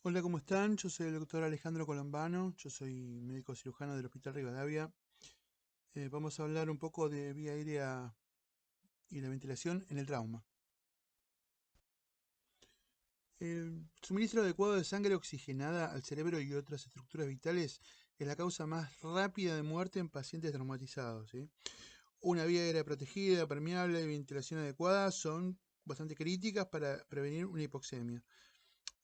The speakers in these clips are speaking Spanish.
Hola, ¿cómo están? Yo soy el doctor Alejandro Colombano, yo soy médico cirujano del Hospital Rivadavia. Vamos a hablar un poco de vía aérea y la ventilación en el trauma. El suministro adecuado de sangre oxigenada al cerebro y otras estructuras vitales es la causa más rápida de muerte en pacientes traumatizados, ¿sí? Una vía aérea protegida, permeable y ventilación adecuada son bastante críticas para prevenir una hipoxemia.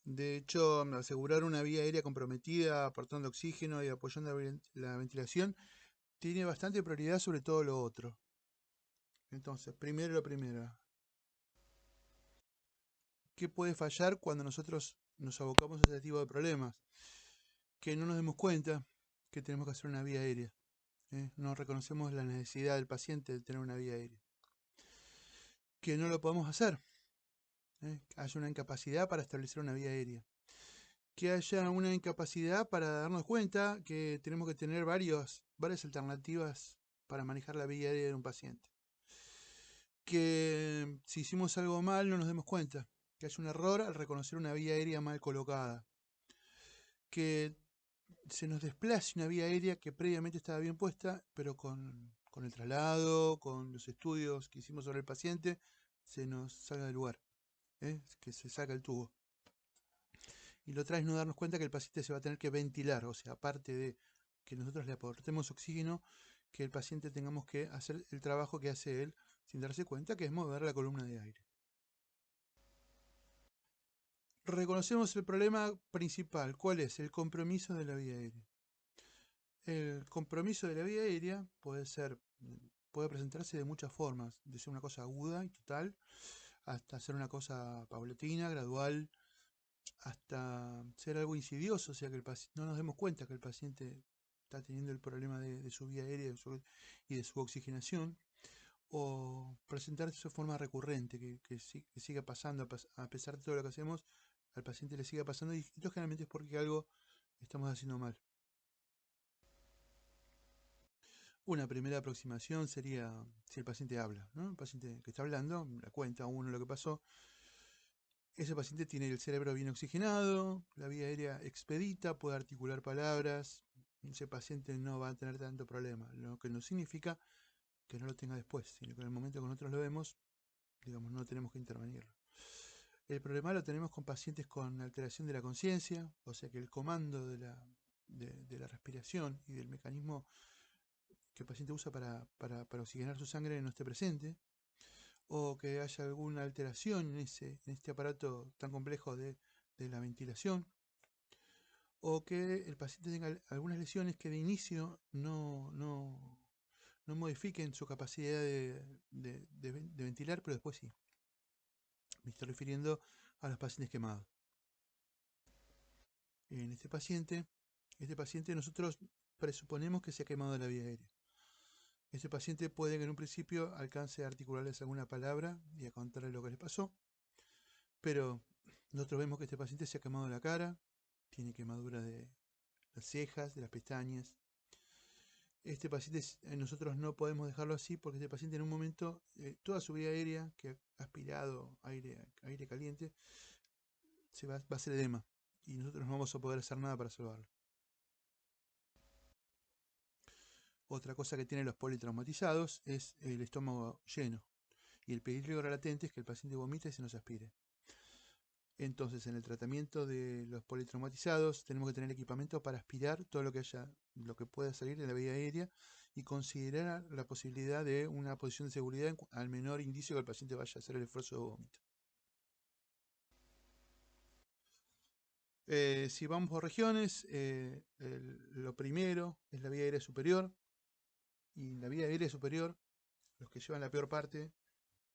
De hecho, asegurar una vía aérea comprometida, aportando oxígeno y apoyando la ventilación tiene bastante prioridad sobre todo lo otro. Entonces, primero lo primero. ¿Qué puede fallar cuando nosotros nos abocamos a este tipo de problemas? Que no nos demos cuenta que tenemos que hacer una vía aérea. No reconocemos la necesidad del paciente de tener una vía aérea. Que no lo podamos hacer. Que haya una incapacidad para establecer una vía aérea. Que haya una incapacidad para darnos cuenta que tenemos que tener varias alternativas para manejar la vía aérea de un paciente. Que si hicimos algo mal no nos demos cuenta, que haya un error al reconocer una vía aérea mal colocada, que se nos desplace una vía aérea que previamente estaba bien puesta, pero con el traslado, con los estudios que hicimos sobre el paciente, se nos salga del lugar, que se saca el tubo. Y lo otra es no darnos cuenta que el paciente se va a tener que ventilar, o sea, aparte de que nosotros le aportemos oxígeno, que el paciente tengamos que hacer el trabajo que hace él sin darse cuenta, que es mover la columna de aire. Reconocemos el problema principal. ¿Cuál es? El compromiso de la vía aérea. El compromiso de la vía aérea puede presentarse de muchas formas, de ser una cosa aguda y total, hasta ser una cosa paulatina, gradual, hasta ser algo insidioso, o sea que no nos demos cuenta que el paciente está teniendo el problema de su vía aérea y de su oxigenación, o presentarse de forma recurrente, que siga pasando, a pesar de todo lo que hacemos, al paciente le siga pasando, y esto generalmente es porque algo estamos haciendo mal. Una primera aproximación sería si el paciente habla, ¿no? El paciente que está hablando, le cuenta a uno lo que pasó. Ese paciente tiene el cerebro bien oxigenado, la vía aérea expedita, puede articular palabras. Ese paciente no va a tener tanto problema, lo que no significa que no lo tenga después, sino que en el momento que nosotros lo vemos, digamos, no tenemos que intervenirlo. El problema lo tenemos con pacientes con alteración de la conciencia, o sea que el comando de la respiración y del mecanismo que el paciente usa para oxigenar su sangre no esté presente, o que haya alguna alteración en este aparato tan complejo de la ventilación, o que el paciente tenga algunas lesiones que de inicio no modifiquen su capacidad de ventilar, pero después sí. Me estoy refiriendo a los pacientes quemados. En este paciente nosotros presuponemos que se ha quemado la vía aérea. Este paciente puede que en un principio alcance a articularles alguna palabra y a contarles lo que les pasó, pero nosotros vemos que este paciente se ha quemado la cara, tiene quemadura de las cejas, de las pestañas. Este paciente, nosotros no podemos dejarlo así porque este paciente en un momento, toda su vía aérea, que ha aspirado aire caliente, va a ser edema y nosotros no vamos a poder hacer nada para salvarlo. Otra cosa que tienen los politraumatizados es el estómago lleno y el peligro latente es que el paciente vomite y se nos aspire. Entonces, en el tratamiento de los politraumatizados tenemos que tener equipamiento para aspirar todo lo que pueda salir de la vía aérea y considerar la posibilidad de una posición de seguridad al menor indicio que el paciente vaya a hacer el esfuerzo de vómito. Si vamos por regiones, lo primero es la vía aérea superior, y la vía aérea superior, los que llevan la peor parte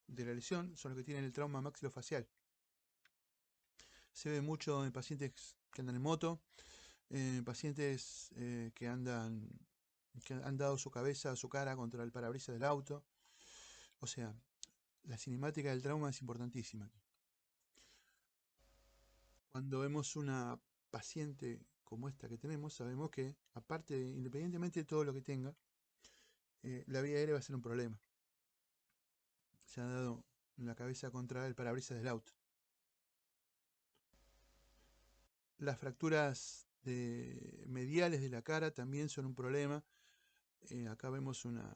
de la lesión son los que tienen el trauma maxilofacial. Se ve mucho en pacientes que andan en moto, pacientes que han dado su cabeza, su cara contra el parabrisas del auto. O sea, la cinemática del trauma es importantísima. Cuando vemos una paciente como esta que tenemos, sabemos que, aparte, independientemente de todo lo que tenga, la vía aérea va a ser un problema. Se ha dado la cabeza contra el parabrisas del auto. Las fracturas mediales de la cara también son un problema. Acá vemos una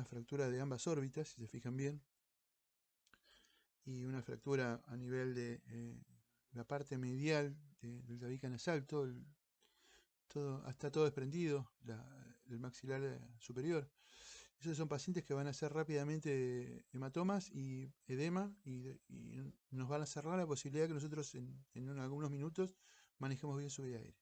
fractura de ambas órbitas, si se fijan bien, y una fractura a nivel de la parte medial del tabique nasal, está todo desprendido, el maxilar superior. Esos son pacientes que van a hacer rápidamente hematomas y edema y nos van a cerrar la posibilidad que nosotros en algunos minutos manejemos bien su vía aérea.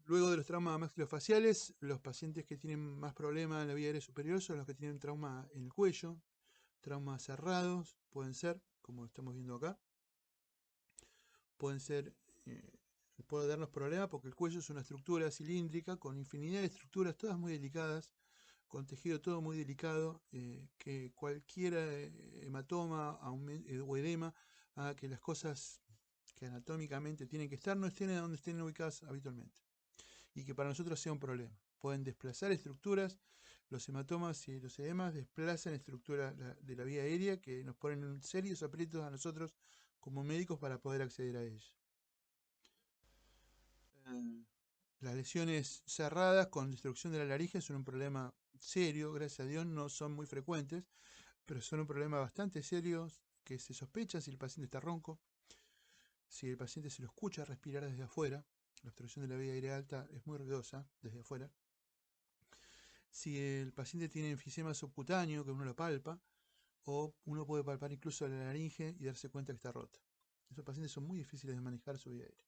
Luego de los traumas maxilofaciales, los pacientes que tienen más problemas en la vía aérea superior son los que tienen trauma en el cuello, traumas cerrados, pueden ser, como estamos viendo acá, pueden ser, puede darnos problemas porque el cuello es una estructura cilíndrica con infinidad de estructuras, todas muy delicadas, con tejido todo muy delicado, que cualquier hematoma o edema haga que las cosas que anatómicamente tienen que estar no estén donde estén ubicadas habitualmente, y que para nosotros sea un problema. Pueden desplazar estructuras, los hematomas y los edemas desplazan estructuras de la vía aérea que nos ponen en serios aprietos a nosotros como médicos para poder acceder a ella. Las lesiones cerradas con destrucción de la laringe son un problema serio, gracias a Dios no son muy frecuentes, pero son un problema bastante serio que se sospecha si el paciente está ronco, si el paciente se lo escucha respirar desde afuera. La obstrucción de la vía aérea alta es muy ruidosa desde afuera. Si el paciente tiene enfisema subcutáneo, que uno lo palpa, o uno puede palpar incluso la laringe y darse cuenta que está rota. Esos pacientes son muy difíciles de manejar su vía aérea.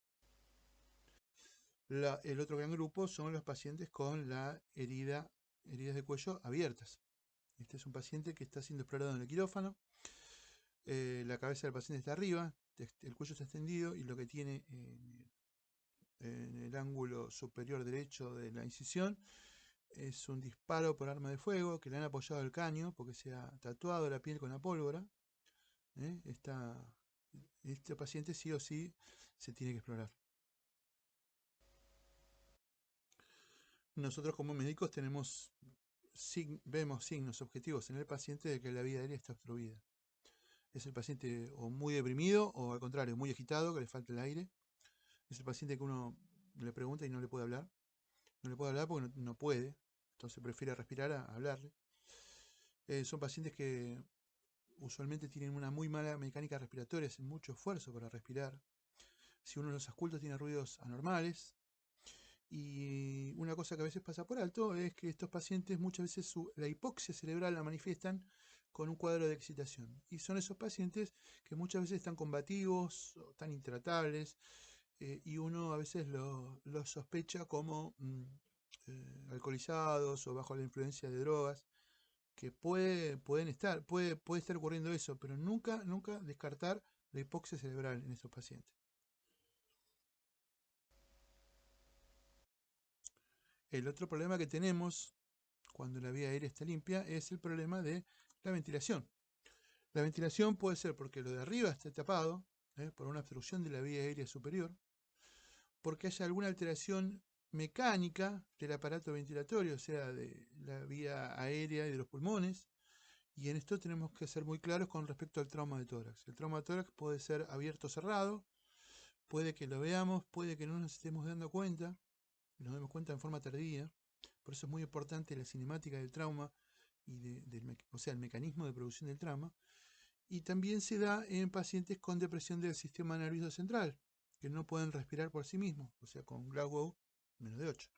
El otro gran grupo son los pacientes con heridas de cuello abiertas. Este es un paciente que está siendo explorado en el quirófano. La cabeza del paciente está arriba, el cuello está extendido y lo que tiene en el ángulo superior derecho de la incisión es un disparo por arma de fuego que le han apoyado el caño porque se ha tatuado la piel con la pólvora. Este paciente sí o sí se tiene que explorar. Nosotros como médicos vemos signos objetivos en el paciente de que la vía aérea está obstruida. Es el paciente o muy deprimido o al contrario, muy agitado, que le falta el aire. Es el paciente que uno le pregunta y no le puede hablar. No le puede hablar porque no puede, entonces prefiere respirar a hablarle. Son pacientes que usualmente tienen una muy mala mecánica respiratoria, hacen mucho esfuerzo para respirar. Si uno los ausculta tiene ruidos anormales. Y una cosa que a veces pasa por alto es que estos pacientes muchas veces la hipoxia cerebral la manifiestan con un cuadro de excitación. Y son esos pacientes que muchas veces están combativos, o están intratables, y uno a veces los sospecha como alcoholizados o bajo la influencia de drogas, que puede estar ocurriendo eso, pero nunca descartar la hipoxia cerebral en estos pacientes. El otro problema que tenemos cuando la vía aérea está limpia es el problema de la ventilación. La ventilación puede ser porque lo de arriba está tapado, por una obstrucción de la vía aérea superior, porque haya alguna alteración mecánica del aparato ventilatorio, o sea, de la vía aérea y de los pulmones, y en esto tenemos que ser muy claros con respecto al trauma de tórax. El trauma de tórax puede ser abierto o cerrado, puede que lo veamos, puede que no nos estemos dando cuenta, nos demos cuenta en forma tardía. Por eso es muy importante la cinemática del trauma y o sea, el mecanismo de producción del trauma. Y también se da en pacientes con depresión del sistema nervioso central, que no pueden respirar por sí mismos, o sea, con Glasgow menos de 8.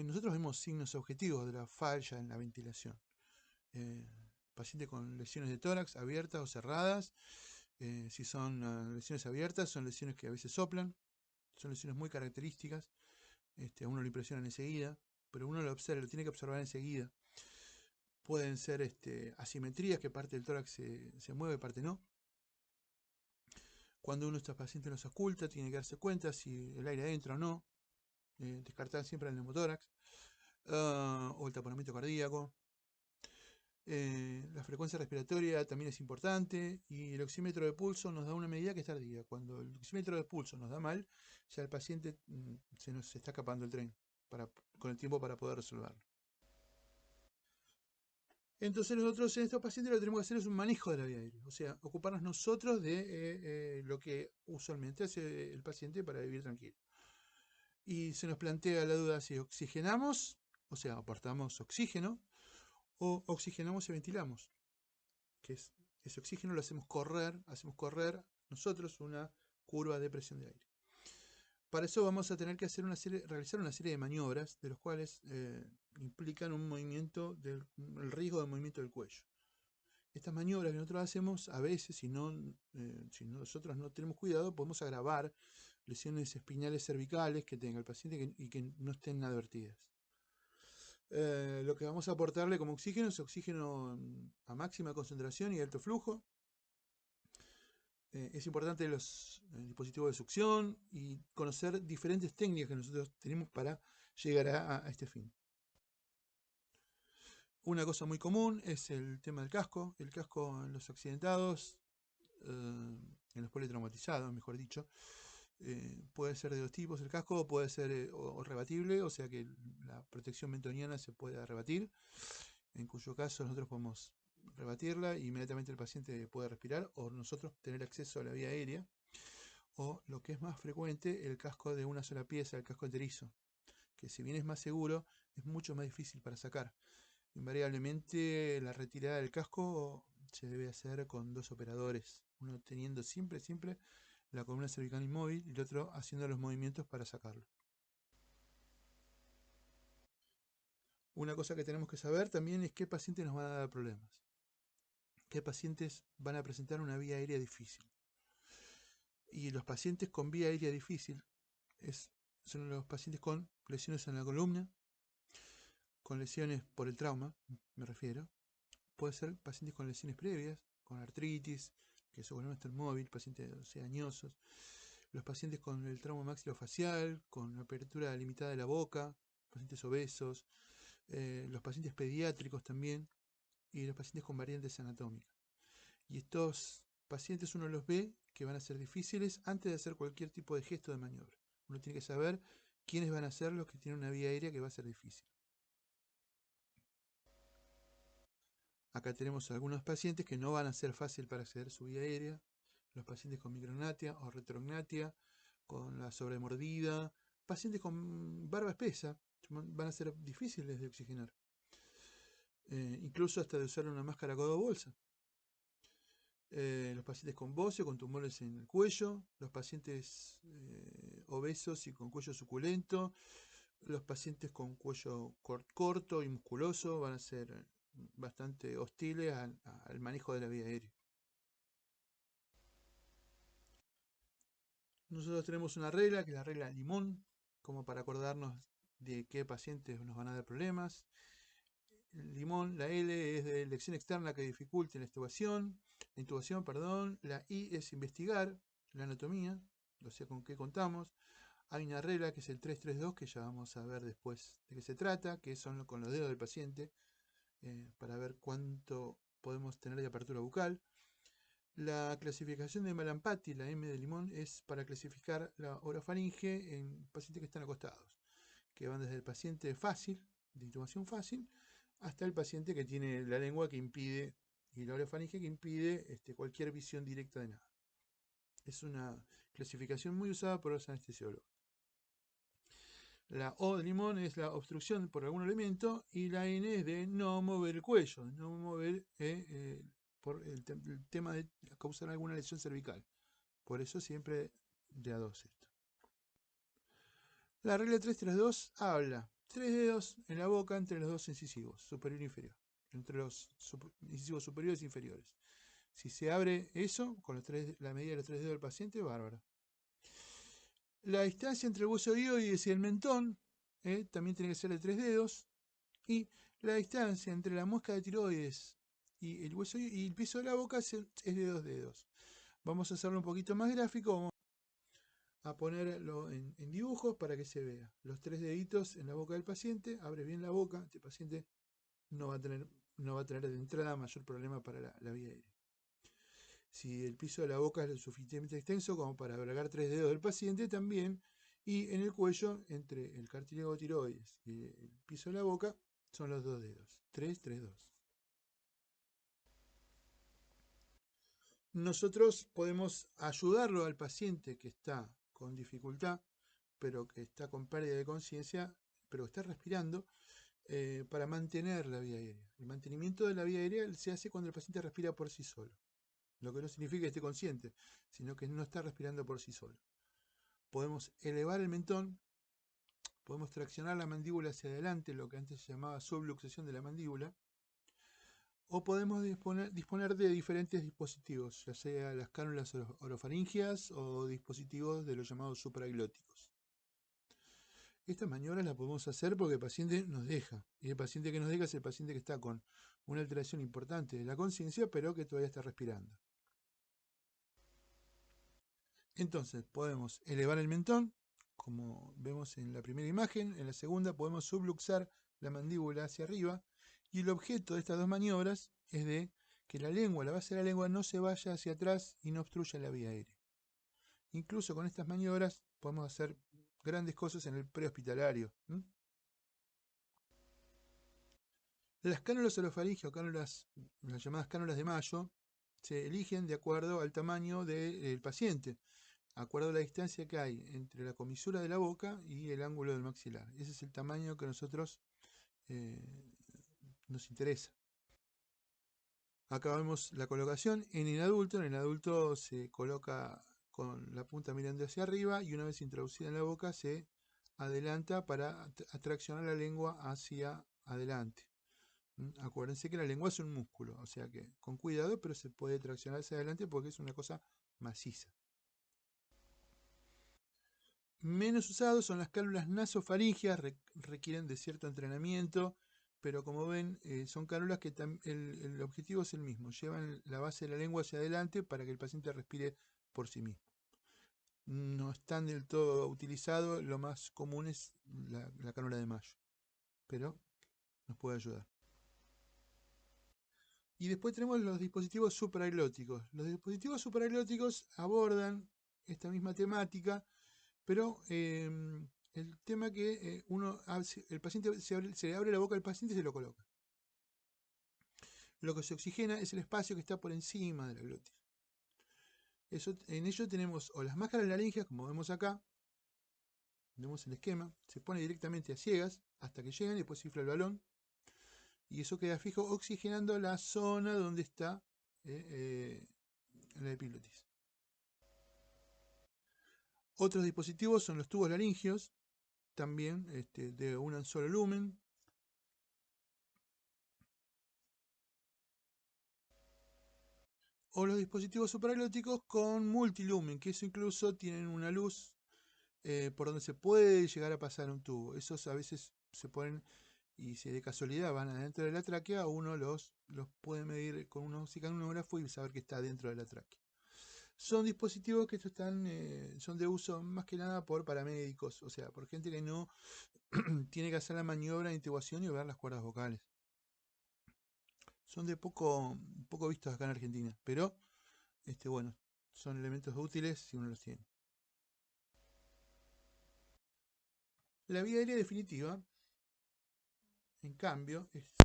Nosotros vemos signos objetivos de la falla en la ventilación. Paciente con lesiones de tórax abiertas o cerradas. Si son lesiones abiertas, son lesiones que a veces soplan, son lesiones muy características. A uno lo impresionan enseguida, pero uno lo observa, lo tiene que observar enseguida. Pueden ser asimetrías, que parte del tórax se mueve, parte no. Cuando uno de estos pacientes los oculta, tiene que darse cuenta si el aire entra o no. Descartar siempre el neumotórax o el taponamiento cardíaco. La frecuencia respiratoria también es importante y el oxímetro de pulso nos da una medida que es tardía. Cuando el oxímetro de pulso nos da mal, ya el paciente se nos está escapando el tren con el tiempo para poder resolverlo. Entonces nosotros en estos pacientes lo que tenemos que hacer es un manejo de la vía aérea, o sea, ocuparnos nosotros de lo que usualmente hace el paciente para vivir tranquilo. Y se nos plantea la duda si oxigenamos, o sea, aportamos oxígeno, o oxigenamos y ventilamos, que es ese oxígeno lo hacemos correr nosotros una curva de presión de aire. Para eso vamos a tener que realizar una serie de maniobras, de los cuales implican un movimiento el riesgo de movimiento del cuello. Estas maniobras que nosotros hacemos, a veces, si nosotros no tenemos cuidado, podemos agravar lesiones espinales cervicales que tenga el paciente y que no estén advertidas. Lo que vamos a aportarle como oxígeno es oxígeno a máxima concentración y alto flujo. Es importante los dispositivos de succión y conocer diferentes técnicas que nosotros tenemos para llegar a este fin. Una cosa muy común es el tema del casco. El casco en los accidentados, en los politraumatizados, mejor dicho, puede ser de dos tipos. El casco puede ser o rebatible, o sea que la protección mentoniana se puede rebatir, en cuyo caso nosotros podemos rebatirla e inmediatamente el paciente puede respirar, o nosotros tener acceso a la vía aérea, o lo que es más frecuente, el casco de una sola pieza, el casco enterizo, que si bien es más seguro, es mucho más difícil para sacar. Invariablemente la retirada del casco se debe hacer con dos operadores, uno teniendo siempre la columna cervical inmóvil y el otro haciendo los movimientos para sacarlo. Una cosa que tenemos que saber también es qué pacientes nos van a dar problemas, qué pacientes van a presentar una vía aérea difícil. Y los pacientes con vía aérea difícil son los pacientes con lesiones en la columna, con lesiones por el trauma, me refiero. Puede ser pacientes con lesiones previas, con artritis, que su columna está inmóvil, pacientes añosos. Los pacientes con el trauma maxilofacial, con apertura limitada de la boca, pacientes obesos, los pacientes pediátricos también, y los pacientes con variantes anatómicas. Y estos pacientes uno los ve que van a ser difíciles antes de hacer cualquier tipo de gesto de maniobra. Uno tiene que saber quiénes van a ser los que tienen una vía aérea que va a ser difícil. Acá tenemos algunos pacientes que no van a ser fácil para acceder a su vía aérea. Los pacientes con micrognatia o retrognatia, con la sobremordida, pacientes con barba espesa, van a ser difíciles de oxigenar. Incluso hasta de usar una máscara codo-bolsa. Los pacientes con bocio, con tumores en el cuello, los pacientes obesos y con cuello suculento, los pacientes con cuello corto y musculoso van a ser bastante hostiles al manejo de la vía aérea. Nosotros tenemos una regla, que es la regla Limón, como para acordarnos de qué pacientes nos van a dar problemas. El Limón, la L es de elección externa que dificulte la intubación, la I es investigar la anatomía, o sea, con qué contamos. Hay una regla que es el 332, que ya vamos a ver después de qué se trata, que son con los dedos del paciente, para ver cuánto podemos tener de apertura bucal. La clasificación de Malampati, la M de Limón, es para clasificar la orofaringe en pacientes que están acostados, que van desde el paciente fácil, de intubación fácil, hasta el paciente que tiene la lengua que impide y la orofaringe que impide cualquier visión directa de nada. Es una clasificación muy usada por los anestesiólogos. La O de Limón es la obstrucción por algún elemento y la N es de no mover el cuello, de no mover por el tema de causar alguna lesión cervical. Por eso siempre de a dos esto. La regla 332 habla 3 dedos en la boca entre los dos incisivos, superior e inferior, entre los incisivos superiores e inferiores. Si se abre eso, con la medida de los 3 dedos del paciente, bárbaro. La distancia entre el hueso hioides y el mentón también tiene que ser de 3 dedos. Y la distancia entre la muesca de tiroides y el hueso y el piso de la boca es de 2 dedos. Vamos a hacerlo un poquito más gráfico. Vamos a ponerlo en dibujos para que se vea. Los 3 deditos en la boca del paciente. Abre bien la boca. Este paciente no va a tener de entrada mayor problema para la vía aérea. Si el piso de la boca es lo suficientemente extenso como para alargar 3 dedos del paciente, también. Y en el cuello, entre el cartílago tiroides y el piso de la boca, son los 2 dedos. 3, 3, 2. nosotros podemos ayudarlo al paciente que está con dificultad, pero que está con pérdida de conciencia, pero que está respirando, para mantener la vía aérea. El mantenimiento de la vía aérea se hace cuando el paciente respira por sí solo. Lo que no significa que esté consciente, sino que no está respirando por sí solo. Podemos elevar el mentón, podemos traccionar la mandíbula hacia adelante, lo que antes se llamaba subluxación de la mandíbula, o podemos disponer de diferentes dispositivos, ya sea las cánulas orofaringeas o dispositivos de los llamados supraglóticos. Estas maniobras las podemos hacer porque el paciente nos deja, y el paciente que nos deja es el paciente que está con una alteración importante de la conciencia, pero que todavía está respirando. Entonces podemos elevar el mentón, como vemos en la primera imagen. En la segunda podemos subluxar la mandíbula hacia arriba, y el objeto de estas dos maniobras es de que la lengua, la base de la lengua, no se vaya hacia atrás y no obstruya la vía aérea. Incluso con estas maniobras podemos hacer grandes cosas en el prehospitalario. Las cánulas orofaringeas o cánulas, las llamadas cánulas de Mayo, se eligen de acuerdo al tamaño del paciente, de acuerdo a la distancia que hay entre la comisura de la boca y el ángulo del maxilar. Ese es el tamaño que a nosotros nos interesa. Acá vemos la colocación en el adulto se coloca con la punta mirando hacia arriba, y una vez introducida en la boca se adelanta para atraccionar la lengua hacia adelante. Acuérdense que la lengua es un músculo, o sea que con cuidado, pero se puede traccionar hacia adelante porque es una cosa maciza. Menos usados son las cánulas nasofaringeas, requieren de cierto entrenamiento, pero como ven, son cánulas que el objetivo es el mismo, llevan la base de la lengua hacia adelante para que el paciente respire por sí mismo. No están del todo utilizados, lo más común es la cánula de Mayo, pero nos puede ayudar. Y después tenemos los dispositivos supraglóticos. Los dispositivos supraglóticos abordan esta misma temática, pero el tema que el paciente se le abre la boca al paciente y se lo coloca. Lo que se oxigena es el espacio que está por encima de la glotis. En ello tenemos o las máscaras laringeas, como vemos acá, vemos el esquema, se pone directamente a ciegas hasta que llegan y después se infla el balón, y eso queda fijo oxigenando la zona donde está la epiglotis. Otros dispositivos son los tubos laringeos, también de un solo lumen. O los dispositivos supraglóticos con multilumen, que eso incluso tienen una luz por donde se puede llegar a pasar un tubo. Esos a veces se ponen, y si de casualidad van adentro de la tráquea, uno los puede medir con un oxigenógrafo y saber que está dentro de la tráquea. Son dispositivos que son de uso más que nada por paramédicos, o sea, por gente que no tiene que hacer la maniobra de intubación y ver las cuerdas vocales. Son de poco vistos acá en Argentina, pero bueno, son elementos útiles si uno los tiene. La vía aérea definitiva, en cambio, es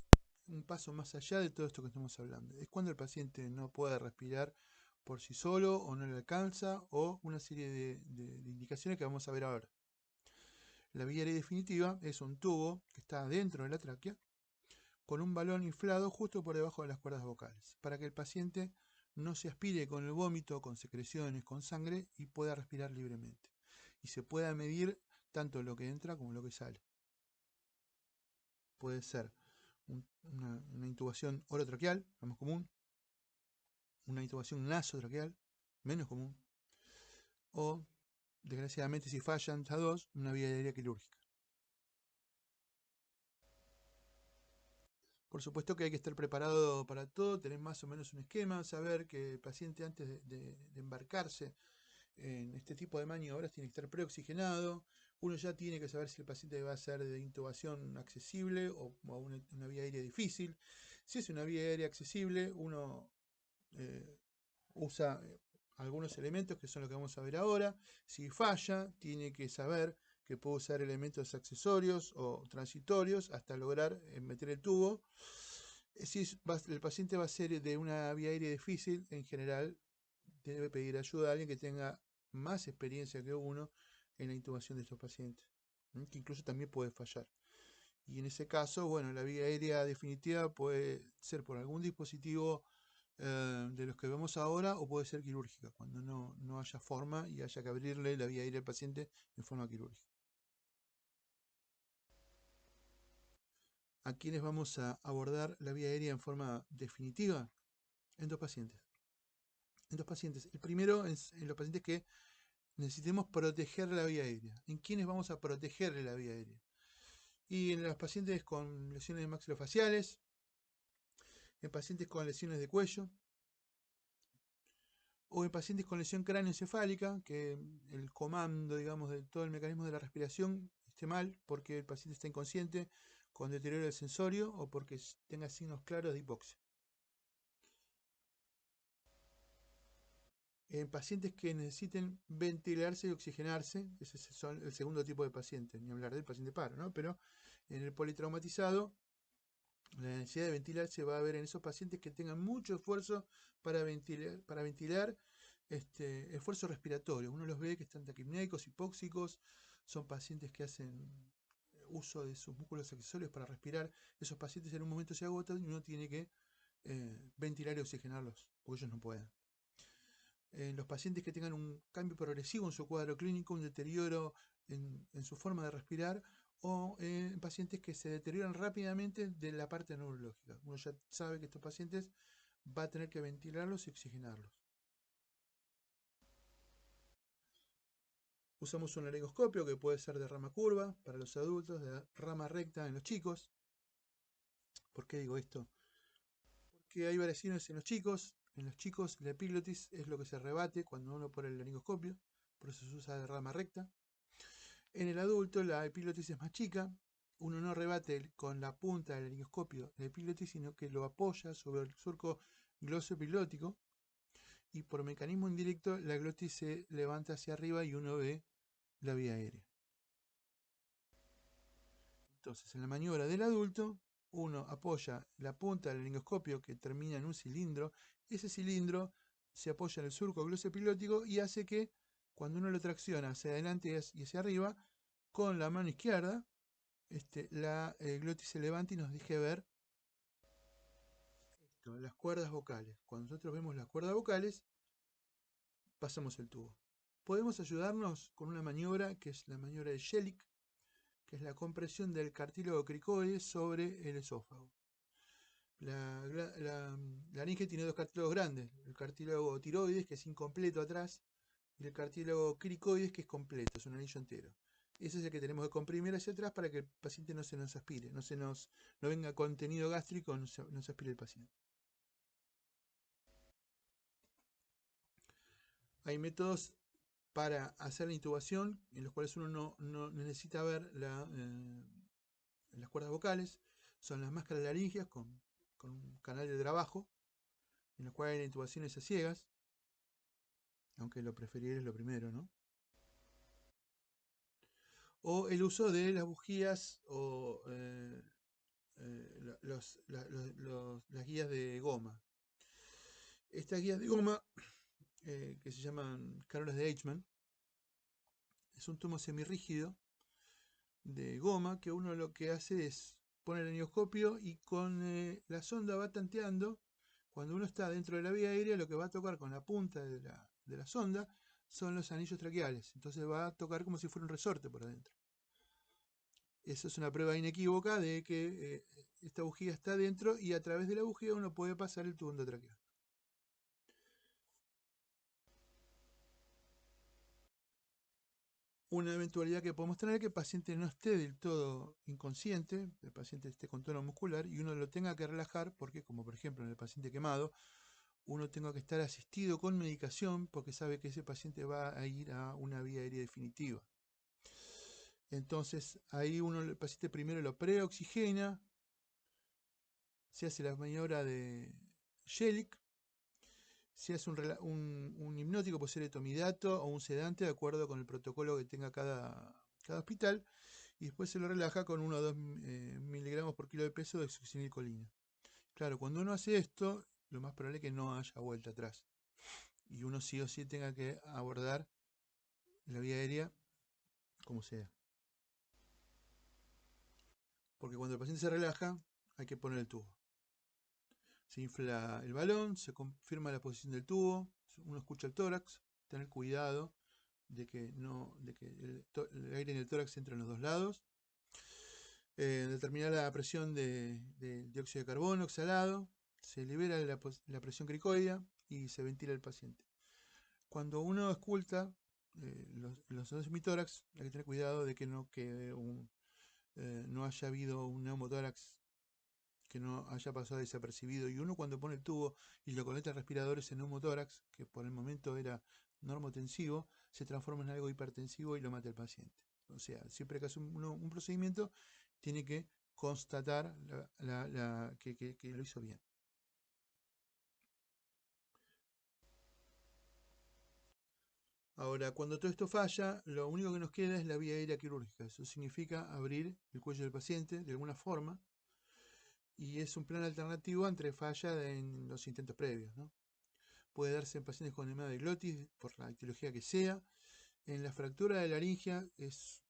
un paso más allá de todo esto que estamos hablando. Es cuando el paciente no puede respirar por sí solo o no le alcanza, o una serie de indicaciones que vamos a ver ahora. La vía aérea definitiva es un tubo que está dentro de la tráquea con un balón inflado justo por debajo de las cuerdas vocales, para que el paciente no se aspire con el vómito, con secreciones, con sangre, y pueda respirar libremente. Y se pueda medir tanto lo que entra como lo que sale. Puede ser una intubación orotraqueal, la más común, una intubación nasotraqueal, menos común, o, desgraciadamente, si fallan estas dos, una vía aérea quirúrgica. Por supuesto que hay que estar preparado para todo, tener más o menos un esquema, saber que el paciente antes de embarcarse en este tipo de maniobras tiene que estar preoxigenado. Uno ya tiene que saber si el paciente va a ser de intubación accesible o una vía aérea difícil. Si es una vía aérea accesible, uno usa algunos elementos que son lo que vamos a ver ahora. Si falla, tiene que saber que puede usar elementos accesorios o transitorios hasta lograr meter el tubo. Si el paciente va a ser de una vía aérea difícil, en general debe pedir ayuda a alguien que tenga más experiencia que uno en la intubación de estos pacientes, que incluso también puede fallar. Y en ese caso, bueno, la vía aérea definitiva puede ser por algún dispositivo de los que vemos ahora, o puede ser quirúrgica, cuando no haya forma y haya que abrirle la vía aérea al paciente en forma quirúrgica. ¿A quiénes vamos a abordar la vía aérea en forma definitiva? En dos pacientes. En dos pacientes. El primero es en los pacientes que necesitemos proteger la vía aérea. ¿En quiénes vamos a protegerle la vía aérea? Y en los pacientes con lesiones maxilofaciales, en pacientes con lesiones de cuello, o en pacientes con lesión cráneoencefálica, que el comando, digamos, de todo el mecanismo de la respiración esté mal, porque el paciente está inconsciente, con deterioro del sensorio, o porque tenga signos claros de hipoxia. En pacientes que necesiten ventilarse y oxigenarse, ese es el segundo tipo de paciente, ni hablar del paciente paro, ¿no? Pero en el politraumatizado, la necesidad de ventilarse va a haber en esos pacientes que tengan mucho esfuerzo para ventilar esfuerzo respiratorio. Uno los ve que están taquipnéicos, hipóxicos, son pacientes que hacen uso de sus músculos accesorios para respirar. Esos pacientes en un momento se agotan y uno tiene que ventilar y oxigenarlos, porque ellos no pueden. Los pacientes que tengan un cambio progresivo en su cuadro clínico, un deterioro en su forma de respirar, o en pacientes que se deterioran rápidamente de la parte neurológica. Uno ya sabe que estos pacientes va a tener que ventilarlos y oxigenarlos. Usamos un laringoscopio que puede ser de rama curva para los adultos, de rama recta en los chicos. ¿Por qué digo esto? Porque hay variaciones en los chicos. En los chicos la epiglotis es lo que se rebate cuando uno pone el laringoscopio, por eso se usa de rama recta. En el adulto la epiglotis es más chica, uno no rebate con la punta del laringoscopio la epiglotis, sino que lo apoya sobre el surco glosoepiglótico y por mecanismo indirecto la glotis se levanta hacia arriba y uno ve la vía aérea. Entonces, en la maniobra del adulto, uno apoya la punta del laringoscopio que termina en un cilindro. Ese cilindro se apoya en el surco glosoepiglótico y hace que cuando uno lo tracciona hacia adelante y hacia arriba, con la mano izquierda, la glotis se levanta y nos deje ver las cuerdas vocales. Cuando nosotros vemos las cuerdas vocales, pasamos el tubo. Podemos ayudarnos con una maniobra que es la maniobra de Schelick, que es la compresión del cartílago cricoide sobre el esófago. La laringe tiene dos cartílagos grandes, el cartílago tiroides, que es incompleto atrás, y el cartílago cricoides, que es completo, es un anillo entero. Ese es el que tenemos que comprimir hacia atrás para que el paciente no se nos aspire, no venga contenido gástrico, no se aspire el paciente. Hay métodos para hacer la intubación en los cuales uno no necesita ver las cuerdas vocales. Son las máscaras laringeas con un canal de trabajo, en los cuales hay intubaciones a ciegas, aunque lo preferible es lo primero, ¿no? O el uso de las bujías o las guías de goma. Estas guías de goma, que se llaman cánulas de Eichmann, es un tubo semirrígido de goma que uno lo que hace es poner el laringoscopio y con la sonda va tanteando. Cuando uno está dentro de la vía aérea, lo que va a tocar con la punta de la sonda son los anillos traqueales. Entonces va a tocar como si fuera un resorte por adentro. Esa es una prueba inequívoca de que esta bujía está dentro y a través de la bujía uno puede pasar el tubo endotraqueal. Una eventualidad que podemos tener es que el paciente no esté del todo inconsciente, el paciente esté con tono muscular y uno lo tenga que relajar porque, como por ejemplo en el paciente quemado, uno tenga que estar asistido con medicación porque sabe que ese paciente va a ir a una vía aérea definitiva. Entonces ahí el paciente primero lo preoxigena, se hace la maniobra de Schelick, se hace un hipnótico, puede ser etomidato o un sedante de acuerdo con el protocolo que tenga cada hospital, y después se lo relaja con 1 o 2 miligramos por kilo de peso de succinilcolina. Claro, cuando uno hace esto, lo más probable es que no haya vuelta atrás. y uno sí o sí tenga que abordar la vía aérea como sea. Porque cuando el paciente se relaja, hay que poner el tubo. Se infla el balón, se confirma la posición del tubo, uno escucha el tórax, tener cuidado de que, el aire en el tórax entre en los dos lados. Determinar la presión de dióxido de carbono exhalado, se libera la presión cricoidea y se ventila el paciente. Cuando uno esculta los emitórax, hay que tener cuidado de que no quede no haya habido un neumotórax que no haya pasado desapercibido, y uno cuando pone el tubo y lo conecta al respirador, ese neumotórax, que por el momento era normotensivo, se transforma en algo hipertensivo y lo mata al paciente. O sea, siempre que hace un procedimiento, tiene que constatar que lo hizo bien. Ahora, cuando todo esto falla, lo único que nos queda es la vía aérea quirúrgica. Eso significa abrir el cuello del paciente de alguna forma, y es un plan alternativo ante falla en los intentos previos, ¿no? Puede darse en pacientes con edema de glotis por la etiología que sea. En la fractura de laringia es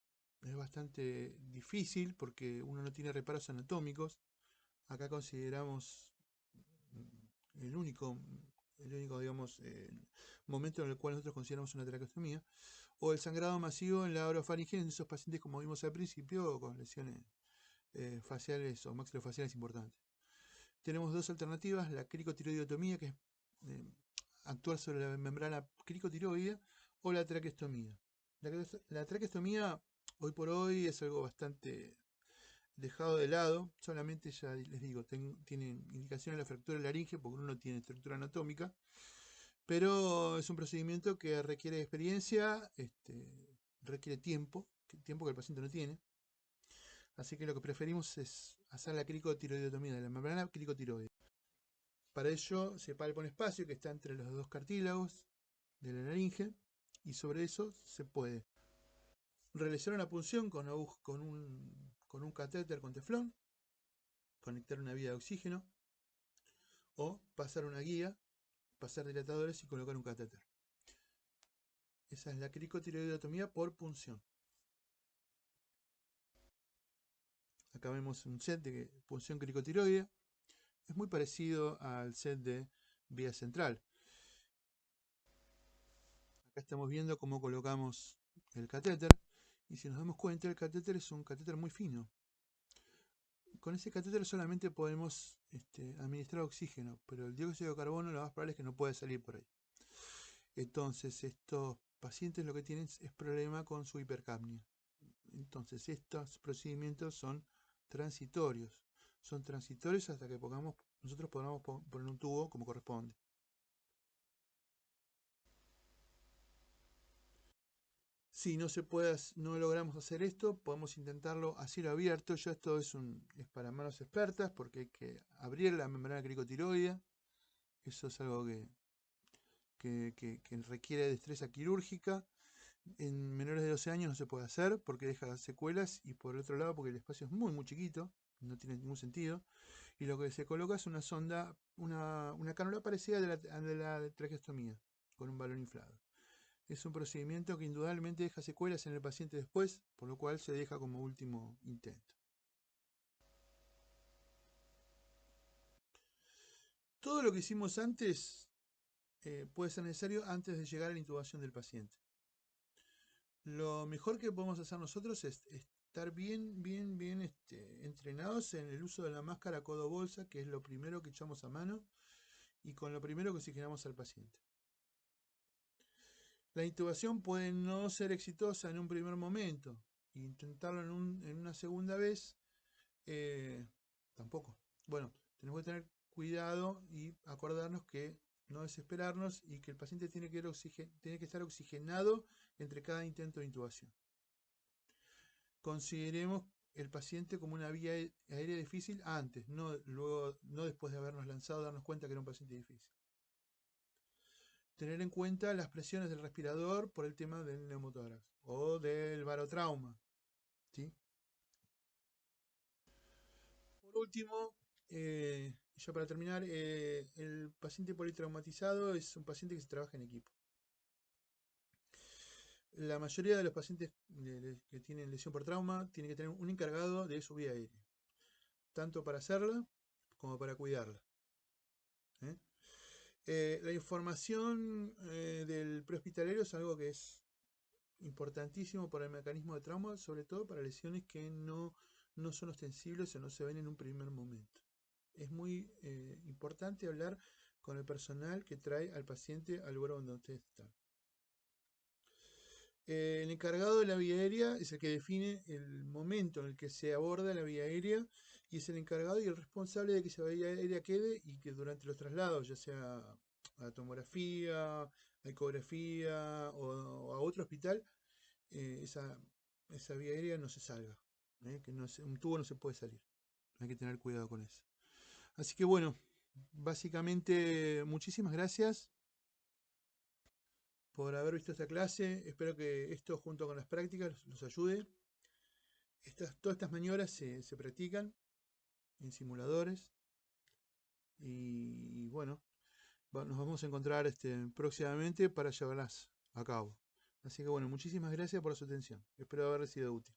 bastante difícil porque uno no tiene reparos anatómicos. Acá consideramos el único digamos, momento en el cual nosotros consideramos una traqueostomía, o el sangrado masivo en la orofaringe en esos pacientes, como vimos al principio, con lesiones faciales o maxilofaciales importantes. Tenemos dos alternativas: la cricotiroidotomía, que es actuar sobre la membrana cricotiroidea, o la traqueostomía. La traqueostomía hoy por hoy es algo bastante dejado de lado, solamente, ya les digo, tienen indicación en la fractura de laringe porque uno no tiene estructura anatómica, pero es un procedimiento que requiere experiencia, requiere tiempo que el paciente no tiene, así que lo que preferimos es hacer la cricotiroidotomía de la membrana cricotiroidea. Para ello se palpa un espacio que está entre los dos cartílagos de la laringe, y sobre eso se puede realizar una punción con un catéter con teflón, conectar una vía de oxígeno, o pasar una guía, pasar dilatadores y colocar un catéter. Esa es la cricotiroidotomía por punción. Acá vemos un set de punción cricotiroidea. Es muy parecido al set de vía central. Acá estamos viendo cómo colocamos el catéter, y si nos damos cuenta, el catéter es un catéter muy fino. Con ese catéter solamente podemos administrar oxígeno, pero el dióxido de carbono lo más probable es que no pueda salir por ahí. Entonces estos pacientes lo que tienen es problema con su hipercapnia. Entonces estos procedimientos son transitorios. Son transitorios hasta que nosotros podamos poner un tubo como corresponde. Si no logramos hacer esto, podemos intentarlo a cielo abierto. Ya esto es para manos expertas, porque hay que abrir la membrana cricotiroidea. Eso es algo que requiere destreza quirúrgica. En menores de 12 años no se puede hacer porque deja secuelas, y por el otro lado porque el espacio es muy muy chiquito, no tiene ningún sentido. Y lo que se coloca es una sonda, una cánula parecida de la traqueostomía, con un balón inflado. Es un procedimiento que indudablemente deja secuelas en el paciente después, por lo cual se deja como último intento. Todo lo que hicimos antes puede ser necesario antes de llegar a la intubación del paciente. Lo mejor que podemos hacer nosotros es estar bien entrenados en el uso de la máscara codo-bolsa, que es lo primero que echamos a mano y con lo primero que oxigenamos al paciente. La intubación puede no ser exitosa en un primer momento, intentarlo en una segunda vez tampoco. Bueno, tenemos que tener cuidado y acordarnos que no desesperarnos, y que el paciente tiene que estar oxigenado entre cada intento de intubación. Consideremos el paciente como una vía aérea difícil antes, no después de habernos lanzado, darnos cuenta que era un paciente difícil. Tener en cuenta las presiones del respirador por el tema del neumotórax o del barotrauma, ¿sí? Por último, Y ya para terminar, el paciente politraumatizado es un paciente que se trabaja en equipo. La mayoría de los pacientes que tienen lesión por trauma tienen que tener un encargado de su vía aérea, tanto para hacerla como para cuidarla. La información del prehospitalario es algo que es importantísimo para el mecanismo de trauma, sobre todo para lesiones que no son ostensibles o no se ven en un primer momento. Es muy importante hablar con el personal que trae al paciente al lugar donde ustedes están. El encargado de la vía aérea es el que define el momento en el que se aborda la vía aérea y es el encargado y el responsable de que esa vía aérea quede y que durante los traslados, ya sea a tomografía, a ecografía o a otro hospital, esa vía aérea no se salga, que un tubo no se puede salir. Hay que tener cuidado con eso. Así que bueno, básicamente muchísimas gracias por haber visto esta clase. Espero que esto junto con las prácticas los ayude. Todas estas maniobras se practican en simuladores. Y bueno, nos vamos a encontrar próximamente para llevarlas a cabo. Así que bueno, muchísimas gracias por su atención. Espero haber sido útil.